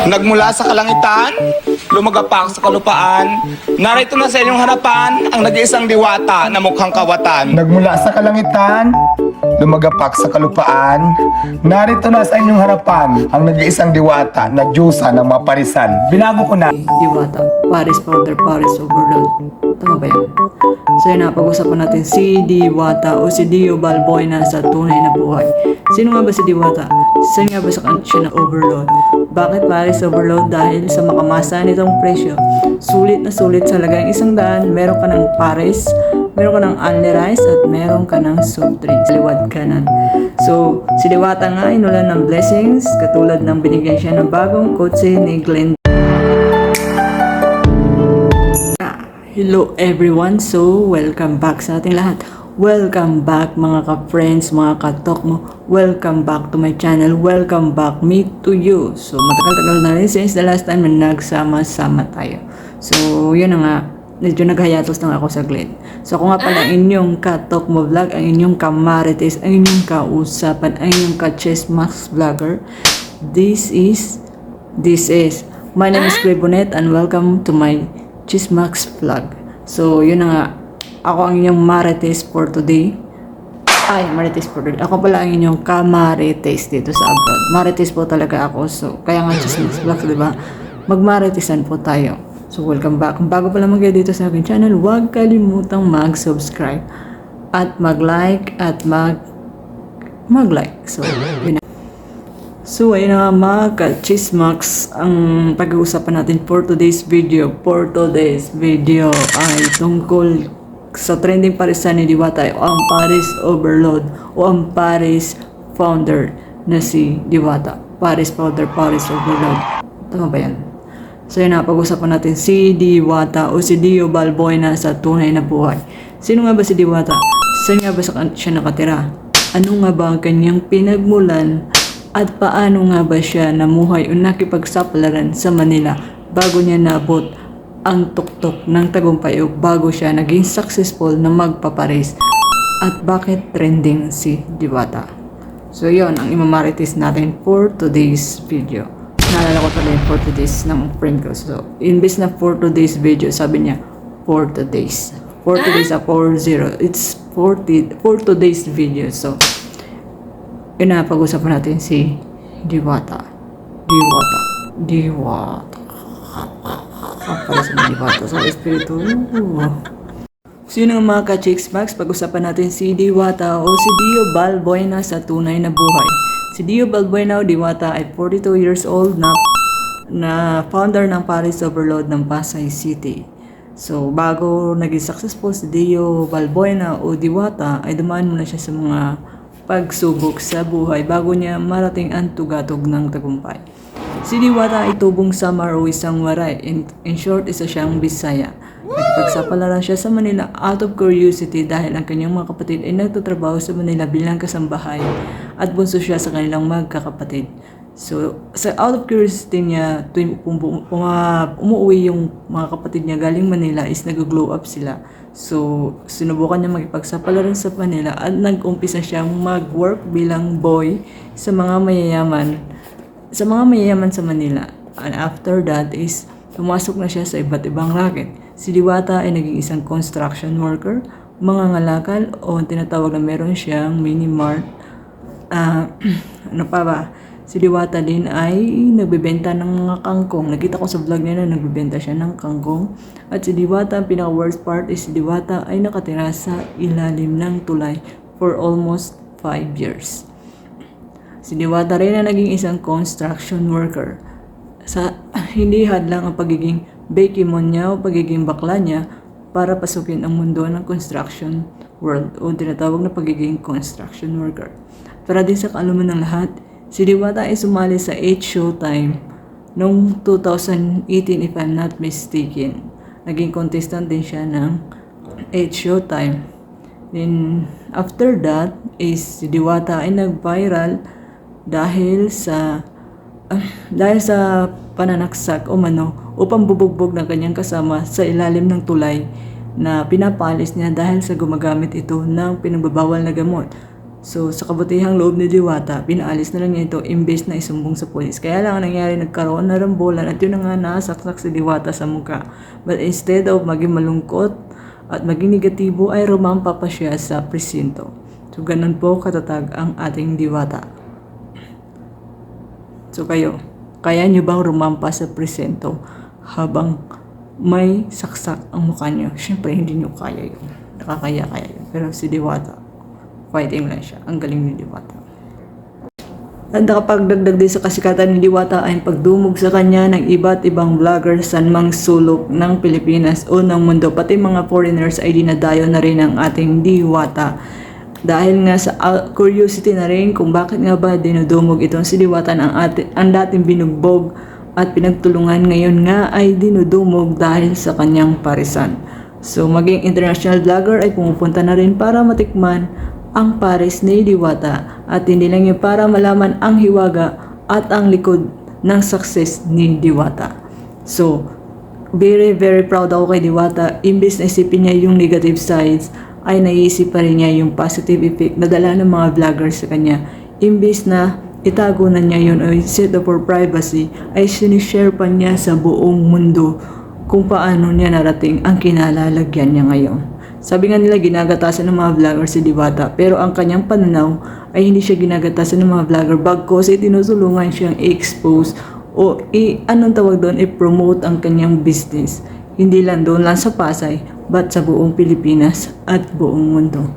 Nagmula sa kalangitan, lumagapak sa kalupaan, narito na sa inyong harapan ang nag-iisang diwata na mukhang kawatan. Nagmula sa kalangitan, lumagapak sa kalupaan, narito na sa inyong harapan ang nag-iisang diwata na Diyosa ng mga parisan. Binago ko na. Diwata, Paris Powder, Paris Overload. Tama ba yan? So yun na, pag-usapan natin si Diwata o si Dio Balboina sa tunay na buhay. Sino nga ba si Diwata? Saan nga ba sa siya na overload? Bakit Paris Overload? Dahil sa makamasa nitong presyo. Sulit na sulit sa lagang 100, meron ka ng Paris, meron ka ng only rice, at meron ka ng soft drinks. Liwad ka na. So, si Diwata nga inulan ng blessings, katulad ng binigyan siya ng bagong kotse ni Glenn. Hello everyone, so welcome back sa ating lahat. Welcome back mga ka-friends, mga ka-talk mo. Welcome back to my channel. Welcome back me to you. So matagal-tagal na rin since the last time na nagsama-sama tayo. So yun na nga, medyo naghayatos na ako saglit. So ako nga pala inyong ka-talk mo vlog, ang inyong ka-marites, ang inyong kausapan, ang inyong ka-chessmax vlogger. This is my name is Clay Bonet and welcome to my Chismax vlog. So, yun na nga. Ako ang inyong marites for today. Marites for today. Ako pala ang inyong ka-marites dito sa abroad. Marites po talaga ako. So, kaya nga Chismax vlog, diba? Magmaritesan po tayo. So, welcome back. Kung bago pa lamang kayo dito sa aking channel, huwag kalimutang mag-subscribe at mag-like at mag-like. So, yun na. So, ayun na mga ka-chismax, ang pag-uusapan natin for today's video. For today's video ay tungkol sa trending parisan ni Diwata o ang Paris Overload o ang Paris founder na si Diwata. Paris Powder, Paris Overload. Tama ba yan? So, yun na, pag-uusapan natin si Diwata o si Dio Balboina sa tunay na buhay. Sino nga ba si Diwata? Saan nga ba siya nakatira? Ano nga ba ang kanyang pinagmulan? At paano nga ba siya namuhay o nakipagsapalaran sa Manila bago niya naabot ang tuktok ng tagumpay o bago siya naging successful na magpaparis? At bakit trending si Diwata? So yon ang imamarites natin for today's video. Naalala ko talaga for today's ng friend ko. So imbes na for today's video, sabi niya for today's. For today's 40. It's 40 for today's video. So yun na, pag-usapan natin si Diwata. Para sa Diwata sa espiritu. Sino ang mga ka-chicks-max? Pag-usapan natin si Diwata o si Dio Balboina sa tunay na buhay. Si Dio Balboina o Diwata ay 42 years old na founder ng Paris Overload ng Pasay City. So, bago naging successful si Dio Balboina o Diwata, ay dumaan muna siya sa mga pagsubok sa buhay bago niya marating ang tugatog ng tagumpay. Si Diwata ay tubong Samar o isang waray. In short, isa siyang Bisaya. Nagpagsapalaran siya sa Manila out of curiosity dahil ang kanyang mga kapatid ay nagtatrabaho sa Manila bilang kasambahay at bunso siya sa kanilang magkakapatid. So, sa out of curiosity niya, tuwing umuwi yung mga kapatid niya galing Manila is nag-glow up sila. So, sinubukan niya makipagsapalaran sa Manila at nag-umpisa siyang mag-work bilang boy sa mga mayayaman sa Manila. And after that is, pumasok na siya sa iba't ibang racket. Si Diwata ay naging isang construction worker, mga ngalakal o tinatawag na meron siyang mini-mart. Ano pa ba? Si Diwata din ay nagbebenta ng mga kangkong. Nakita ko sa vlog niya na nagbebenta siya ng kangkong. At si Diwata, ang pinaka-worst part is si Diwata ay nakatira sa ilalim ng tulay for almost 5 years. Si Diwata rin na naging isang construction worker. Hindi hadlang ang pagiging bekimon niya o pagiging bakla niya para pasukin ang mundo ng construction world o tinatawag na pagiging construction worker. Para din sa kaalaman ng lahat, si Diwata ay sumali sa 8 Showtime noong 2018 if I'm not mistaken. Naging contestant din siya ng 8 Showtime. Then after that is si Diwata ay nag-viral dahil sa pananaksak o pambubugbog ng kanyang kasama sa ilalim ng tulay na pinapalis niya dahil sa gumagamit ito ng pinagbabawal na gamot. So, sa kabutihang loob ni Diwata, pinaalis na lang niya ito imbes na isumbong sa polis. Kaya lang ang nangyari, nagkaroon na rambulan at yun na nga nasaksak si Diwata sa mukha. But instead of maging malungkot at maging negatibo, ay rumampa pa siya sa presinto. So, ganun po katatag ang ating Diwata. So, kayo, kaya nyo bang rumampa sa presinto habang may saksak ang mukha nyo? Siyempre, hindi nyo kaya yun. Nakakaya-kaya yun. Pero si Diwata, fighting lang siya. Ang galing ni Diwata. At nakapagdagdag din sa kasikatan ni Diwata ay pagdumog sa kanya ng iba't ibang vlogger sa mang sulok ng Pilipinas o ng mundo. Pati mga foreigners ay dinadayo na rin ang ating Diwata. Dahil nga sa curiosity na rin kung bakit nga ba dinudumog itong si Diwata ang dating binugbog at pinagtulungan ngayon nga ay dinudumog dahil sa kanyang parisan. So maging international vlogger ay pumupunta na rin para matikman ang pares ni Diwata at hindi lang yung para malaman ang hiwaga at ang likod ng success ni Diwata. So, very very proud ako kay Diwata. Imbis na isipin niya yung negative sides, ay naisip pa rin niya yung positive effect na dala ng mga vloggers sa kanya. Imbis na itago na niya yun o set up for privacy, ay sinishare pa niya sa buong mundo kung paano niya narating ang kinalalagyan niya ngayon. Sabi nga nila ginagatasan ng mga vlogger si Diwata, pero ang kanyang pananaw ay hindi siya ginagatasan ng mga vlogger, bagkos ay tinutulungan siyang i-expose o anong tawag doon, i-promote ang kanyang business. Hindi lang doon lang sa Pasay, but sa buong Pilipinas at buong mundo.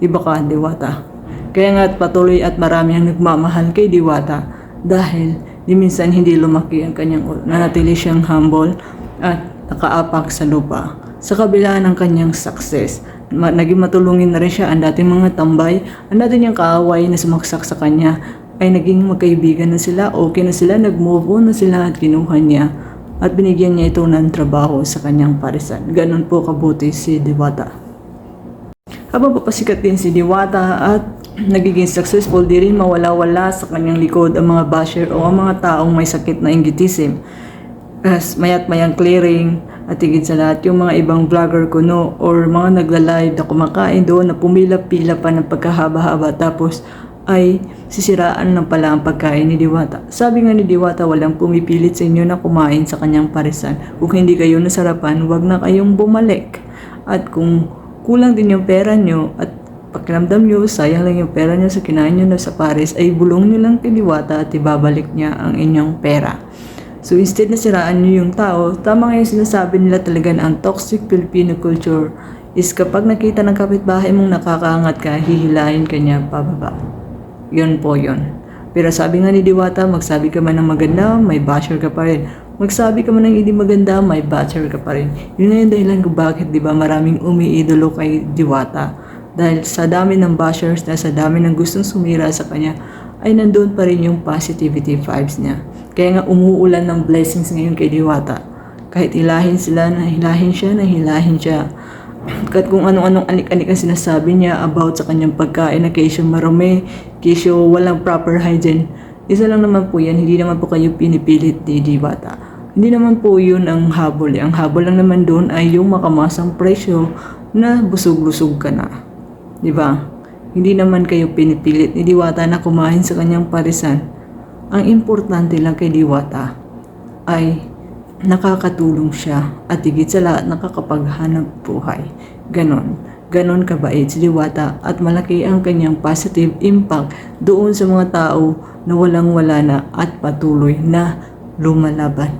Iba ka, Diwata. Kaya nga patuloy at marami ang nagmamahal kay Diwata dahil di minsan hindi lumaki ang kanyang ulo. Nanatili siyang humble at nakaapak sa lupa. Sa kabila ng kanyang success, naging matulungin na rin siya. Ang dating mga tambay, ang dating niyang kaaway na sumaksak sa kanya, ay naging magkaibigan na sila, okay na sila, nag-move on na sila at kinuha niya. At binigyan niya ito ng trabaho sa kanyang parisan. Ganon po kabuti si Diwata. Habang papasikat din si Diwata at nagiging successful, di rin mawala-wala sa kanyang likod ang mga basher o ang mga taong may sakit na inggitism. As mayat-mayang clearing at higit sa lahat yung mga ibang vlogger kuno or mga nagla-live na kumakain doon na pumila-pila pa ng pagkahaba-haba tapos ay sisiraan lang pala ang pagkain ni Diwata. Sabi nga ni Diwata, walang pumipilit sa inyo na kumain sa kanyang parisan. Kung hindi kayo nasarapan, wag na kayong bumalik. At kung kulang din yung pera nyo at pakiramdam nyo, sayang lang yung pera nyo sa kinain nyo na sa pares, ay bulong nyo lang kay Diwata at ibabalik niya ang inyong pera. So instead na siraan nyo yung tao, tama nga yung sinasabi nila talaga na ang toxic Filipino culture is kapag nakita ng kapitbahay mong nakakaangat ka, hihilahin ka niya pababa. Yun po yun. Pero sabi nga ni Diwata, magsabi ka man ng maganda, may basher ka pa rin. Magsabi ka man ng hindi maganda, may basher ka pa rin. Yun na yung dahilan kung bakit, di ba, maraming umiidolo kay Diwata. Dahil sa dami ng bashers na sa dami ng gustong sumira sa kanya, ay nandun pa rin yung positivity vibes niya. Kaya nga umuulan ng blessings ngayon kay Diwata. Kahit hilahin sila, nahilahin siya. Kahit kung anong anik-anik ang sinasabi niya about sa kanyang pagkain na kesyo marumi, kesyo walang proper hygiene. Isa lang naman po yan, hindi naman po kayo pinipilit ni Diwata. Hindi naman po yun ang habol. Ang habol lang naman doon ay yung makamasang presyo na busog-lusog ka na. Diba? Hindi naman kayo pinipilit ni Diwata na kumain sa kanyang parisan. Ang importante lang kay Diwata ay nakakatulong siya at higit sa lahat nakakapaghanap buhay. Ganon kabait si Diwata at malaki ang kanyang positive impact doon sa mga tao na walang-wala na at patuloy na lumalaban.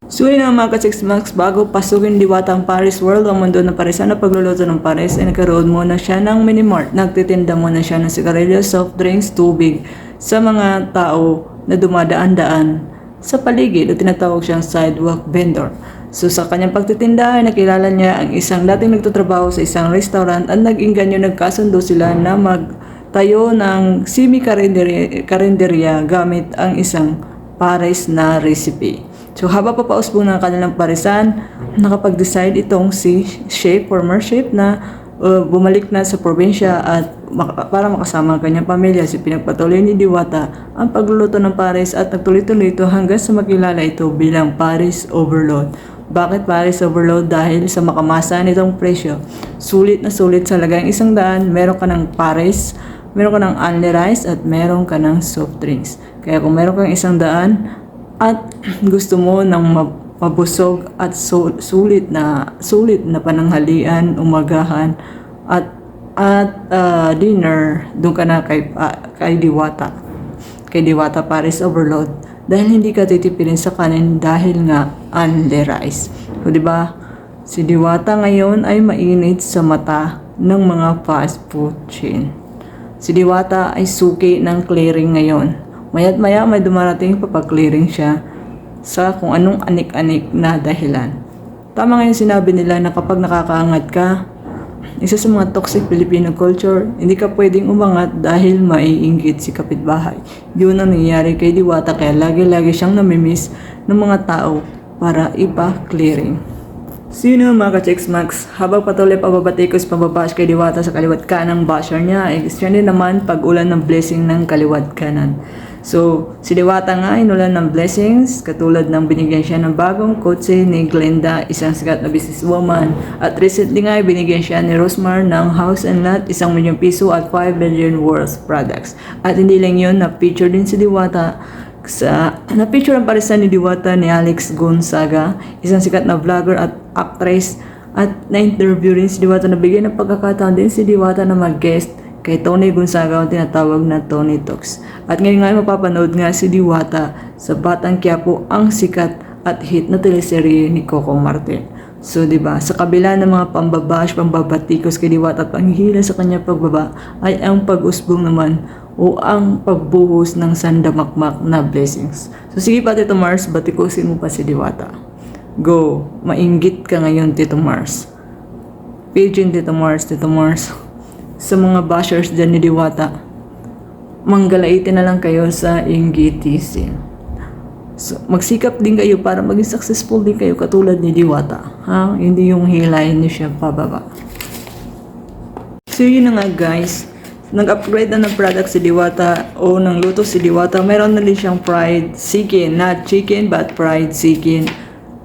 So yun ang mga ka-6 months bago pasukin ni Diwata ang Paris World, ang mundo ng parisan na pagluluto ng pares ay nagkaroon muna siya ng minimart. Nagtitinda muna siya ng sigarilyo, soft drinks, tubig sa mga tao na dumadaan-daan sa paligid o tinatawag siyang sidewalk vendor. So sa kanyang pagtitinda ay nakilala niya ang isang dating nagtatrabaho sa isang restaurant at nag-inganyo nagkasundo sila na magtayo ng semi-karinderya gamit ang isang pares na recipe. So habang papausbong ng kanilang parisan, nakapag-decide itong si chef, former chef na bumalik na sa probinsya at para makasama ang kanyang pamilya. So pinagpatuloy ni Diwata ang pagluluto ng pares at nagtuloy-tuloy ito hanggang sa makilala ito bilang Paris Overload. Bakit Paris Overload? Dahil sa makamasa nitong presyo. Sulit na sulit sa lagang 100, meron ka ng pares, meron ka ng only rice at meron ka ng soft drinks. Kaya kung meron kang 100 at gusto mo ng mabusog at sulit na pananghalian, umagahan at dinner, doon ka na kay Diwata. Kay Diwata Paris Overload. Dahil hindi ka titipirin sa kanin dahil nga only rice. So, diba? Si Diwata ngayon ay mainit sa mata ng mga fast food chain. Si Diwata ay suki ng clearing ngayon. Maya't maya may dumarating papag-clearing siya sa kung anong anik-anik na dahilan. Tama ngayon sinabi nila na kapag nakakaangat ka, isa sa mga toxic Filipino culture, hindi ka pwedeng umangat dahil maiinggit si kapitbahay. Yun ang nangyayari kay Diwata kaya lagi-lagi siyang namimiss ng mga tao para ipa-clearing. Sino mga ka-Chicks Max? Habang patuloy pababatikos pababash kay Diwata sa kaliwat kanang basher niya, siya din naman pag-ulan ng blessing ng kaliwat kanan. So, si Diwata nga inulan ng blessings, katulad ng binigyan siya ng bagong kotse ni Glenda, isang sikat na businesswoman. At recently nga binigyan siya ni Rosmar ng house and lot, 1 milyong piso at 5 million worth products. At hindi lang yun, na-feature din si Diwata na-feature ang parisan ni Diwata ni Alex Gonzaga, isang sikat na vlogger at actress. At na-interview rin si Diwata, nabigyan ng pagkakataon din si Diwata na mag-guest kay Tony Gonzaga, ang tinatawag na Tony Talks. At ngayon nga mapapanood nga si Diwata sa Batang Quiapo, ang sikat at hit na teleserye ni Coco Martin. So, diba, sa kabila ng mga pambabash, pambabatikos kay Diwata at panghihila sa kanya pagbaba, ay ang pag-usbong naman o ang pagbuhos ng sandamakmak na blessings. So, sige pa, Tito Mars, batikusin mo pa si Diwata. Go, mainggit ka ngayon, Tito Mars. Pigeon, Tito Mars, Tito Mars. Sa mga bashers dyan ni Diwata, manggalaiti na lang kayo sa inggitism. So, magsikap din kayo para maging successful din kayo katulad ni Diwata. Ha? Hindi yung hilahin niyo siya pababa. So, yun na nga guys. Nag-upgrade na ng product si Diwata o ng luto si Diwata. Meron na rin siyang fried chicken. Not chicken but fried chicken.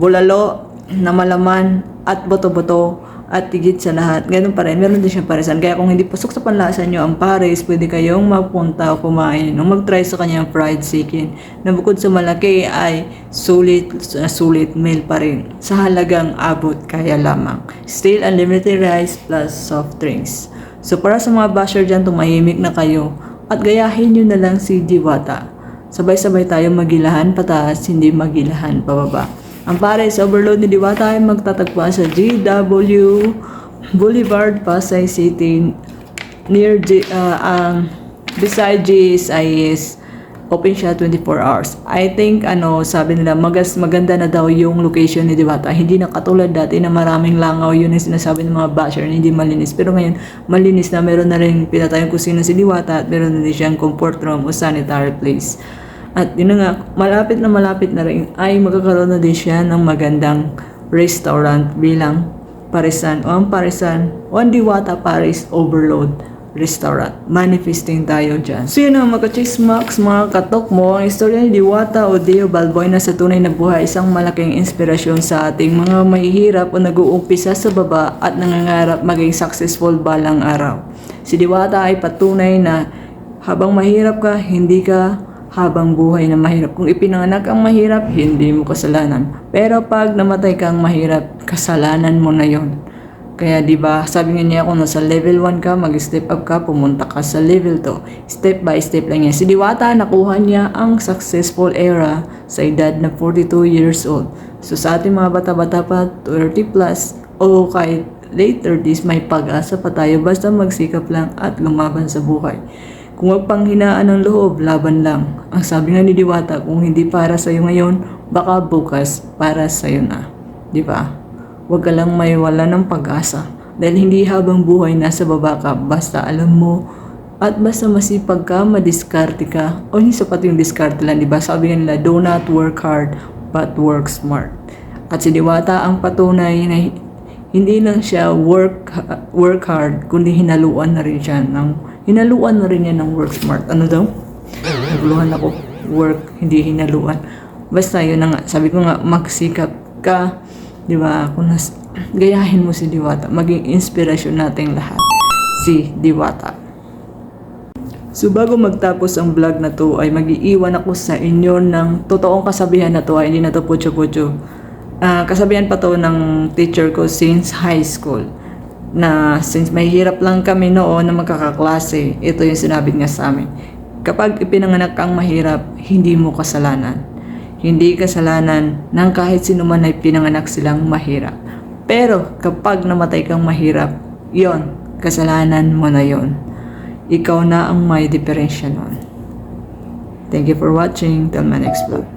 Bulalo na malaman at boto-boto. At tigit sa lahat, ganun pa rin, meron din siyang parisan. Kaya kung hindi pasok sa panlasa nyo ang pares, pwede kayong magpunta o kumain o mag-try sa kanyang fried chicken na bukod sa malaki ay sulit meal pa rin sa halagang abot kaya lamang. Still unlimited rice plus soft drinks. So para sa mga basher dyan, tumahimik na kayo at gayahin nyo na lang si Diwata. Sabay-sabay tayo magilahan pataas, hindi magilahan pababa. Ang Paris Overload ni Diwata ay magtatagpuan sa GW Boulevard, Pasay City, near beside GSIS. Open siya 24 hours. I think, sabi nila, maganda na daw yung location ni Diwata. Hindi na katulad dati na maraming langaw, yun yung sinasabi ng mga basher na hindi malinis. Pero ngayon, malinis na, meron na rin pinatayong kusina si Diwata at meron na rin siyang comfort room o sanitary place. At yun nga, malapit na rin ay magkakaroon na din siya ng magandang restaurant bilang parisan o ang Diwata Paris Overload Restaurant. Manifesting tayo dyan. So yun ang mga ka-chismax, mga katok mo, ang istorya ni Diwata o Dio Balboina sa tunay na buhay, isang malaking inspirasyon sa ating mga mahihirap o nag-uumpisa sa baba at nangangarap maging successful balang araw. Si Diwata ay patunay na habang mahirap ka, hindi ka habang buhay na mahirap. Kung ipinanganak ang mahirap, hindi mo kasalanan. Pero pag namatay kang mahirap, kasalanan mo na yon. Kaya diba, sabi nga niya kung nasa level 1 ka, mag-step up ka, pumunta ka sa level 2. Step by step lang yan. Si Diwata, nakuha niya ang successful era sa edad na 42 years old. So sa ating mga bata-bata pa, 30 plus, o kahit late 30s, may pag-asa pa tayo basta magsikap lang at lumaban sa buhay. Kung magpanghinaan ng loob, laban lang. Ang sabi nga ni Diwata, kung hindi para sa'yo ngayon, baka bukas para sa'yo na. Di ba? Huwag ka lang may wala ng pag-asa. Dahil hindi habang buhay nasa baba ka, basta alam mo at basta masipag ka, madiskarte ka. O hindi sapat yung diskarte lang, di ba? Sabi nga nila, do not work hard, but work smart. At si Diwata ang patunay na hindi lang siya work hard, kundi hinaluan na rin niya ng work smart. Ano daw? Naguluhan ako. Work, hindi hinaluan. Basta yun na nga. Sabi ko nga, magsikap ka. Di ba? Gayahin mo si Diwata. Maging inspirasyon nating lahat. Si Diwata. So bago magtapos ang vlog na to ay mag-iiwan ako sa inyo ng totoong kasabihan na to, ay hindi na to putyo-putyo. Kasabihan pa to ng teacher ko since high school. Na since may hirap lang kami noon na magkakaklase, ito yung sinabi niya sa amin. Kapag ipinanganak kang mahirap, hindi mo kasalanan. Hindi kasalanan ng kahit sino man ay pinanganak silang mahirap. Pero kapag namatay kang mahirap, yon, kasalanan mo na yon. Ikaw na ang may diferensya nun. Thank you for watching. Till my next vlog.